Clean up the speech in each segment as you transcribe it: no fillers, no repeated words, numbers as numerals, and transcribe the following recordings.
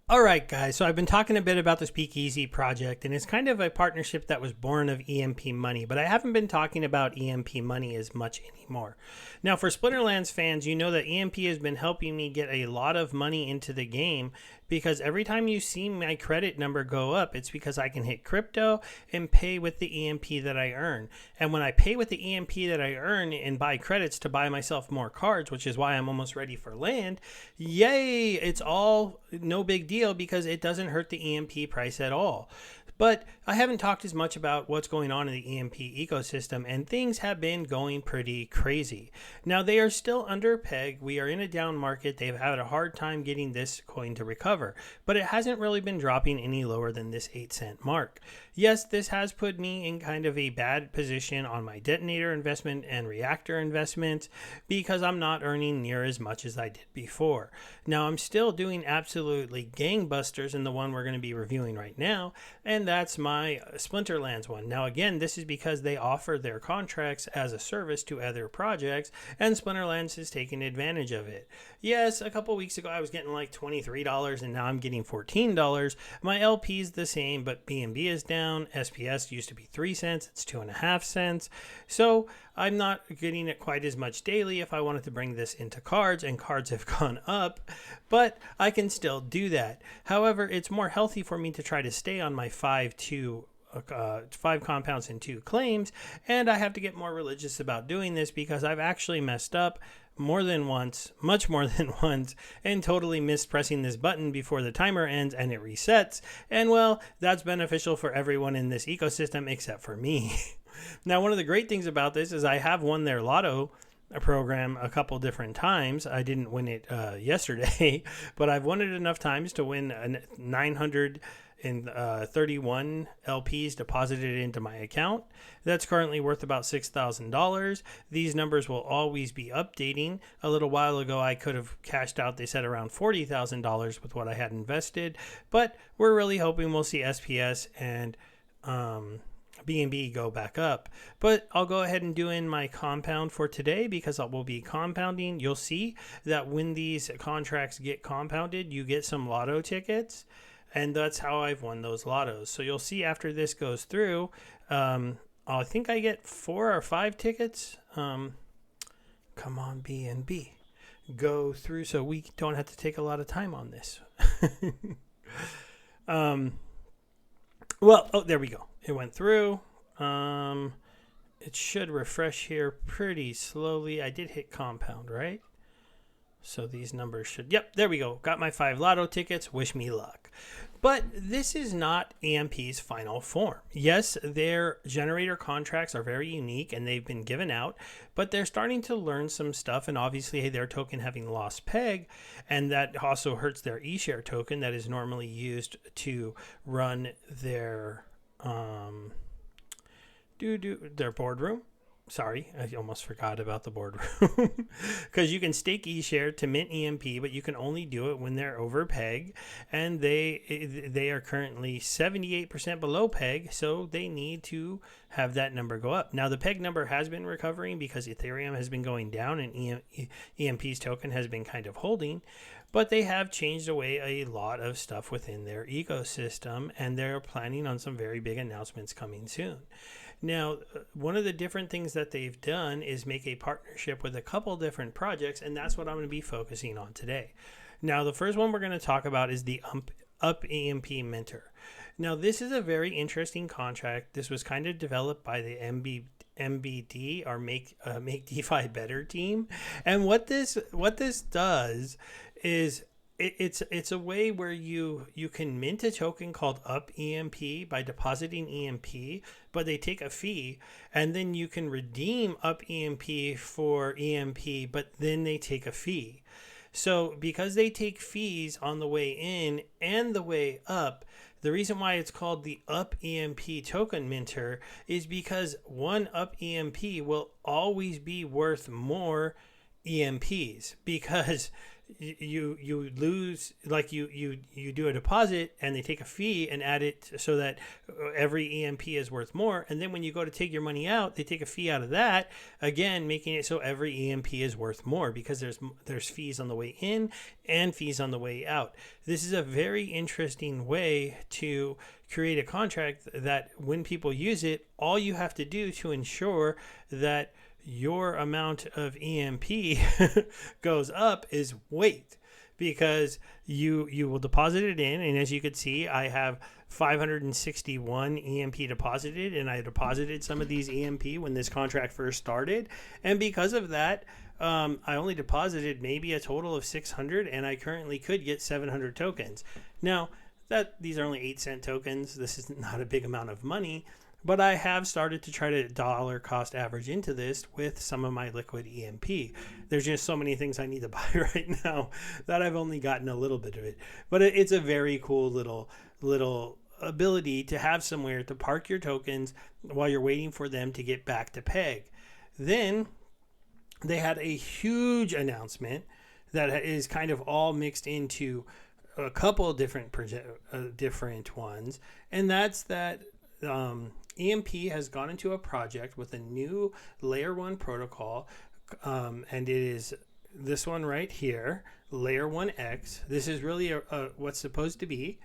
All right, guys. So I've been talking a bit about the Speakeasy project, and it's kind of a partnership that was born of EMP.Money, but I haven't been talking about EMP.Money as much anymore. Now, for Splinterlands fans, you know that EMP has been helping me get a lot of money into the game because every time you see my credit number go up, it's because I can hit crypto and pay with the EMP that I earn. And when I pay with the EMP that I earn and buy credits to buy myself more cards, which is why I'm almost ready for land, yay, it's all no big deal because it doesn't hurt the EMP price at all. But I haven't talked as much about what's going on in the EMP ecosystem, and things have been going pretty crazy. Now, they are still under peg. We are in a down market. They've had a hard time getting this coin to recover, but it hasn't really been dropping any lower than this 8-cent mark. Yes, this has put me in kind of a bad position on my detonator investment and reactor investment because I'm not earning near as much as I did before. Now, I'm still doing absolutely gangbusters in the one we're going to be reviewing right now, and that's my Splinterlands one. Now, again, this is because they offer their contracts as a service to other projects, and Splinterlands has taken advantage of it. Yes, a couple weeks ago I was getting like $23, and now I'm getting $14. My LP is the same, but BNB is down. SPS used to be 3 cents, it's 2.5 cents. So I'm not getting it quite as much daily if I wanted to bring this into cards, and cards have gone up, but I can still do that. However, it's more healthy for me to try to stay on my 5 compounds and 2 claims, and I have to get more religious about doing this because I've actually messed up more than once, much more than once, and totally missed pressing this button before the timer ends and it resets. And well, that's beneficial for everyone in this ecosystem except for me. Now, one of the great things about this is I have won their lotto program a couple different times. I didn't win it yesterday, but I've won it enough times to win 931 LPs deposited into my account. That's currently worth about $6,000. These numbers will always be updating. A little while ago, I could have cashed out, they said, around $40,000 with what I had invested, but we're really hoping we'll see SPS and BNB go back up. But I'll go ahead and do in my compound for today because I will be compounding. You'll see that when these contracts get compounded, you get some lotto tickets. And that's how I've won those lottos. So you'll see after this goes through, I think I get 4 or 5 tickets. Come on, BNB. Go through so we don't have to take a lot of time on this. Well, oh, there we go. It went through. It should refresh here pretty slowly. I did hit compound, right? So these numbers should, yep, there we go. Got my 5 lotto tickets. Wish me luck. But this is not EMP's final form. Yes, their generator contracts are very unique and they've been given out, but they're starting to learn some stuff. And obviously, their token having lost peg, and that also hurts their eShare token that is normally used to run their boardroom. Sorry, I almost forgot about the boardroom. Because you can stake eShare to mint EMP, but you can only do it when they're over peg. And they are currently 78% below peg, so they need to have that number go up. Now, the peg number has been recovering because Ethereum has been going down and EMP's token has been kind of holding. But they have changed away a lot of stuff within their ecosystem, and they're planning on some very big announcements coming soon. Now, one of the different things that they've done is make a partnership with a couple different projects, and that's what I'm going to be focusing on today. Now, the first one we're going to talk about is the UpEMP Mentor. Now, this is a very interesting contract. This was kind of developed by the MBD, or Make DeFi Better team. And what this does is it's a way where you can mint a token called UpEMP by depositing EMP, but they take a fee, and then you can redeem UpEMP for EMP, but then they take a fee. So because they take fees on the way in and the way up, the reason why it's called the UpEMP token minter is because one UpEMP will always be worth more EMPs, because you lose, like you do a deposit and they take a fee and add it so that every EMP is worth more, and then when you go to take your money out, they take a fee out of that, again making it so every EMP is worth more, because there's fees on the way in and fees on the way out. This is a very interesting way to create a contract that when people use it, all you have to do to ensure that your amount of EMP goes up is wait, because you will deposit it in, and as you can see, I have 561 EMP deposited, and I deposited some of these EMP when this contract first started, and because of that, I only deposited maybe a total of 600, and I currently could get 700 tokens. Now, that these are only 8-cent tokens, this is not a big amount of money, but I have started to try to dollar cost average into this with some of my liquid EMP. There's just so many things I need to buy right now that I've only gotten a little bit of it. But it's a very cool little ability to have somewhere to park your tokens while you're waiting for them to get back to peg. Then they had a huge announcement that is kind of all mixed into a couple of different ones, and that's that EMP has gone into a project with a new layer 1 protocol, and it is this one right here, layer 1X. This is really what's supposed to be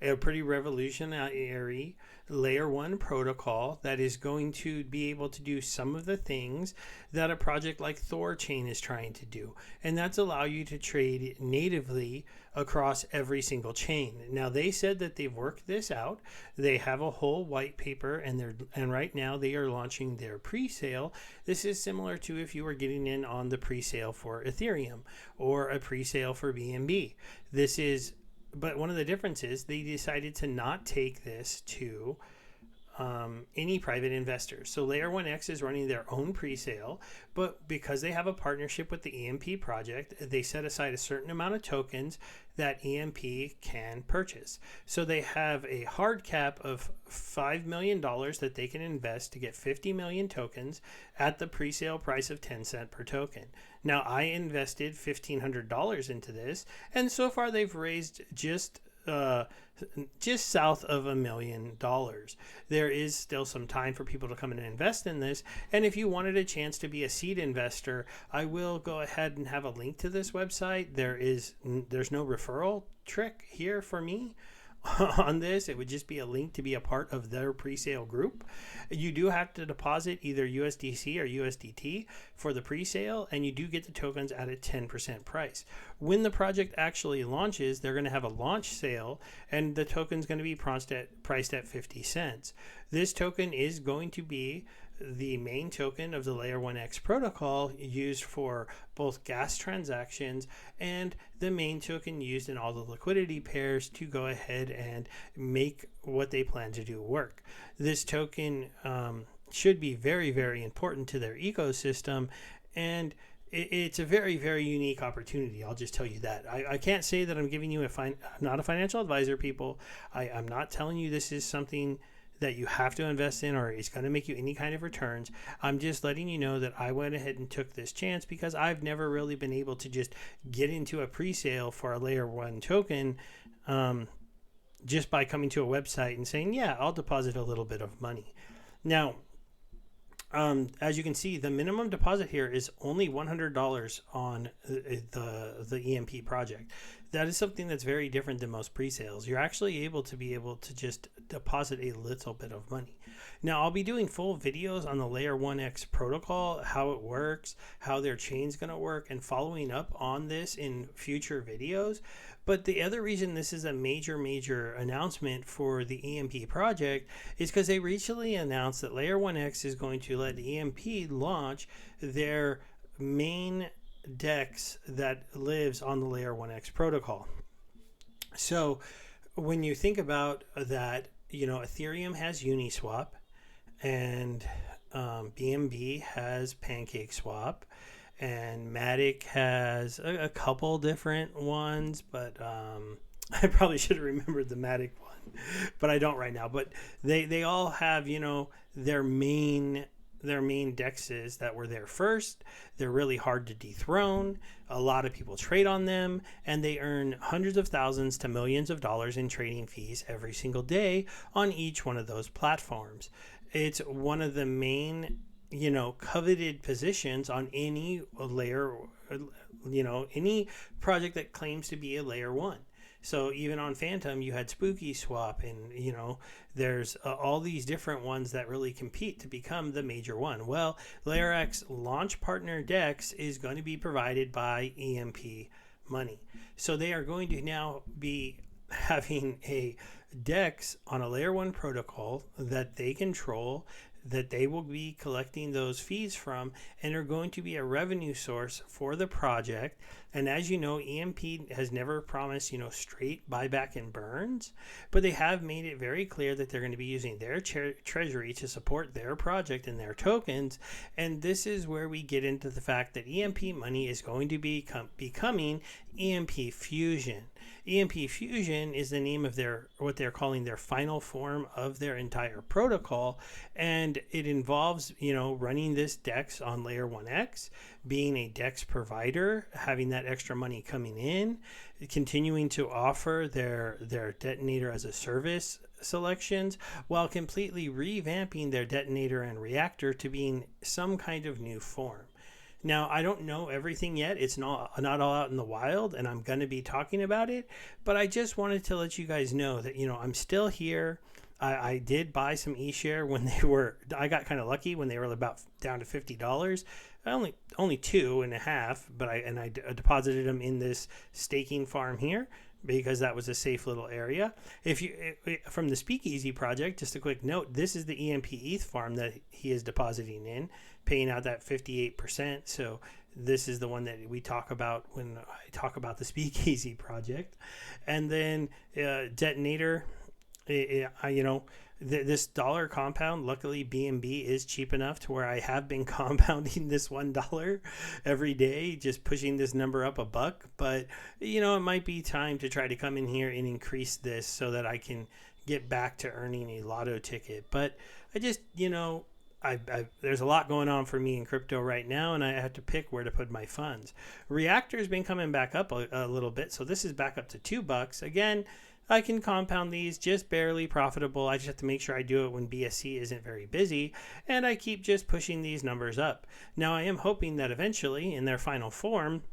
a pretty revolutionary layer 1 protocol that is going to be able to do some of the things that a project like Thorchain is trying to do, and that's allow you to trade natively across every single chain. Now, they said that they've worked this out. They have a whole white paper, and right now they are launching their pre-sale. This is similar to if you were getting in on the pre-sale for Ethereum or a pre-sale for BNB. But one of the differences, they decided to not take this to any private investors. So Layer 1X is running their own pre-sale, but because they have a partnership with the EMP project, they set aside a certain amount of tokens that EMP can purchase. So they have a hard cap of $5 million that they can invest to get 50 million tokens at the pre-sale price of 10 cents per token. Now, I invested $1,500 into this, and so far they've raised just south of $1 million. There is still some time for people to come in and invest in this, and if you wanted a chance to be a seed investor, I will go ahead and have a link to this website. There's no referral trick here for me on this. It would just be a link to be a part of their pre-sale group. You do have to deposit either USDC or USDT for the pre-sale, and you do get the tokens at a 10% price. When the project actually launches, they're going to have a launch sale, and the token's going to be priced at 50 cents. This token is going to be the main token of the Layer 1X protocol, used for both gas transactions and the main token used in all the liquidity pairs to go ahead and make what they plan to do work. This token should be very, very important to their ecosystem, and it's a very, very unique opportunity. I'll just tell you that. I can't say that I'm giving you I'm not a financial advisor, people. I'm not telling you this is something that you have to invest in or it's going to make you any kind of returns. I'm just letting you know that I went ahead and took this chance because I've never really been able to just get into a pre-sale for a layer 1 token just by coming to a website and saying, yeah, I'll deposit a little bit of money. Now, as you can see, the minimum deposit here is only $100 on the EMP project. That is something that's very different than most pre-sales. You're actually able to just deposit a little bit of money. Now, I'll be doing full videos on the Layer 1X protocol, how it works, how their chain's going to work, and following up on this in future videos. But the other reason this is a major announcement for the EMP project is because they recently announced that Layer 1X is going to let EMP launch their main DEX that lives on the Layer 1X protocol. So when you think about that, Ethereum has Uniswap, and BNB has PancakeSwap, and Matic has a couple different ones, but I probably should have remembered the Matic one, but I don't right now. But they all have, their main their main dexes that were there first. They're really hard to dethrone. A lot of people trade on them, and they earn hundreds of thousands to millions of dollars in trading fees every single day on each one of those platforms. It's one of the main, coveted positions on any layer, any project that claims to be a layer one. So even on Phantom, you had Spooky Swap, and there's all these different ones that really compete to become the major one. Well, Layer X launch partner DEX is going to be provided by EMP.Money. So they are going to now be having a DEX on a layer one protocol that they control, that they will be collecting those fees from, and are going to be a revenue source for the project. And as you know, EMP has never promised, straight buyback and burns, but they have made it very clear that they're going to be using their treasury to support their project and their tokens. And this is where we get into the fact that EMP.Money is going to be becoming EMP Fusion. EMP Fusion is the name of what they're calling their final form of their entire protocol, and it involves running this DEX on layer 1x, being a DEX provider, having that extra money coming in, continuing to offer their detonator as a service selections, while completely revamping their detonator and reactor to being some kind of new form. Now, I don't know everything yet. It's not all out in the wild, and I'm going to be talking about it. But I just wanted to let you guys know that, I'm still here. I did buy some eShare when I got kind of lucky when they were about down to $50. Only 2.5, but I deposited them in this staking farm here, because that was a safe little area. From the Speakeasy project, just a quick note, this is the EMP ETH farm that he is depositing in, paying out that 58%. So this is the one that we talk about when I talk about the Speakeasy project. And then detonator, this dollar compound, luckily BNB is cheap enough to where I have been compounding this $1 every day, just pushing this number up $1. But it might be time to try to come in here and increase this so that I can get back to earning a lotto ticket. But I just there's a lot going on for me in crypto right now, and I have to pick where to put my funds. Reactor's been coming back up a little bit, so this is back up to $2. Again, I can compound these, just barely profitable. I just have to make sure I do it when BSC isn't very busy, and I keep just pushing these numbers up. Now, I am hoping that eventually, in their final form,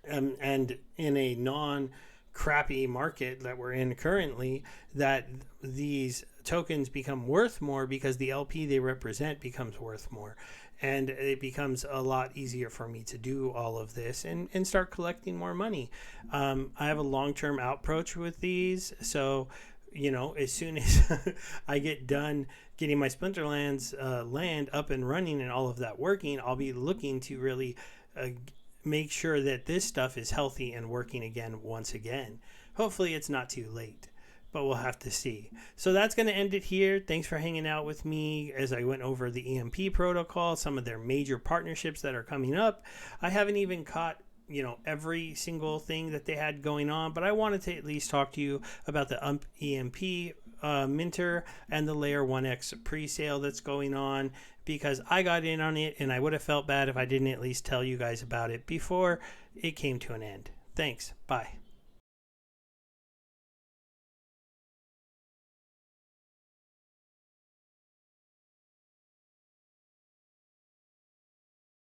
and in a non-crappy market that we're in currently, that these tokens become worth more because the LP they represent becomes worth more. And it becomes a lot easier for me to do all of this and start collecting more money. I have a long-term approach with these. So, as soon as I get done getting my Splinterlands land up and running and all of that working, I'll be looking to really make sure that this stuff is healthy and working again once again. Hopefully it's not too late, but we'll have to see. So that's going to end it here. Thanks for hanging out with me as I went over the EMP protocol, some of their major partnerships that are coming up. I haven't even caught every single thing that they had going on, but I wanted to at least talk to you about the UpEMP minter and the layer 1x pre-sale that's going on, because I got in on it and I would have felt bad if I didn't at least tell you guys about it before it came to an end. Thanks. Bye.